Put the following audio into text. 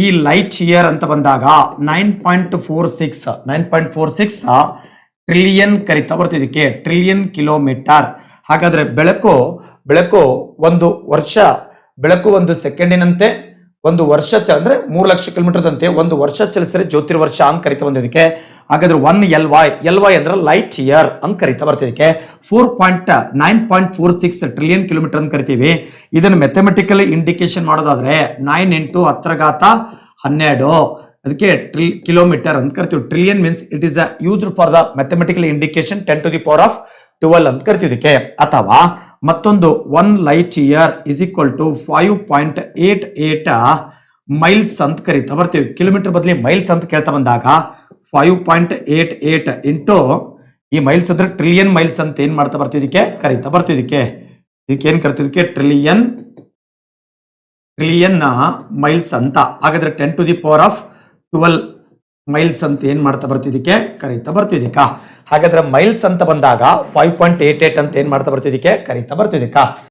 ಈ light year ಅಂತ ಬಂದಾಗ 9.46 ಟ್ರಿಲಿಯನ್ ಕರಿತಾ ಬರ್ತಿದ್ದಕ್ಕೆ ಟ್ರಿಲಿಯನ್ ಕಿಲೋಮೀಟರ್. ಹಾಗಾದ್ರೆ ಬೆಳಕು ಒಂದು ವರ್ಷ, ಬೆಳಕು ಒಂದು ಸೆಕೆಂಡಿನಂತೆ, ಒಂದು ವರ್ಷ ಅಂದ್ರೆ 3 ಲಕ್ಷ ಕಿಲೋಮೀಟರ್ ಅಂತೆ ಒಂದು ವರ್ಷ ಚಲಿಸಿದ್ರೆ ಜ್ಯೋತಿರ್ವರ್ಷ ಅಂತ ಕರಿತಾ ಬಂದಿದ್ದಕ್ಕೆ. ಹಾಗಾದ್ರೆ 1 LY ಅಂದ್ರೆ ಲೈಟ್ ಇಯರ್ ಅಂತ ಕರಿತಾ ಬರ್ತಿದ್ದಕ್ಕೆ. 9.46 ಟ್ರಿಲಿಯನ್ ಕಿಲೋಮೀಟರ್ ಅಂತ ಕರಿತೀವಿ. ಇದನ್ನು ಮೆಥಮೆಟಿಕಲ್ ಇಂಡಿಕೇಶನ್ ಮಾಡೋದಾದ್ರೆ 9 × 10⁻12 ಅದಕ್ಕೆ ಕಿಲೋಮೀಟರ್ ಅಂತ ಕರಿತೀವಿ. Trillion means it is used for the mathematical indication 10⁻12 ಅಂತ ಕರಿತೀವಿ. ಅಥವಾ ಮತ್ತೊಂದು 1 light year is equal to 5.88 miles ಅಂತ ಕರಿತಾ ಬರ್ತೀವಿ. ಕಿಲೋಮೀಟರ್ ಬದಲಿ ಮೈಲ್ಸ್ ಅಂತ ಕೇಳ್ತಾ ಬಂದಾಗ 5.88 ಇಂಟು ಈ ಮೈಲ್ಸ್ ಅಂದ್ರೆ ಟ್ರಿಲಿಯನ್ ಮೈಲ್ಸ್ ಅಂತ ಏನ್ ಮಾಡ್ತಾ ಬರ್ತಿದ್ದಕ್ಕೆ ಕರಿತಾ ಬರ್ತಿದ್ದಕ್ಕೆ. ಇದಕ್ಕೆ ಏನ್ ಕರಿತಿದ್ದಕ್ಕೆ ಟ್ರಿಲಿಯನ್ ಮೈಲ್ಸ್ ಅಂತ. ಹಾಗಾದ್ರೆ 10⁻12 ಮೈಲ್ಸ್ ಅಂತ ಏನ್ ಮಾಡ್ತಾ ಬರ್ತಿದ್ದಕ್ಕೆ ಕರಿತಾ ಬರ್ತಿದ್ದಕ್ಕ. ಹಾಗಾದ್ರೆ ಮೈಲ್ಸ್ ಅಂತ ಬಂದಾಗ 5.88 ಅಂತ ಏನ್ ಮಾಡ್ತಾ ಬರ್ತಿದ್ದಕ್ಕೆ ಕರಿತಾ ಬರ್ತಿದ್ದಕ್ಕ.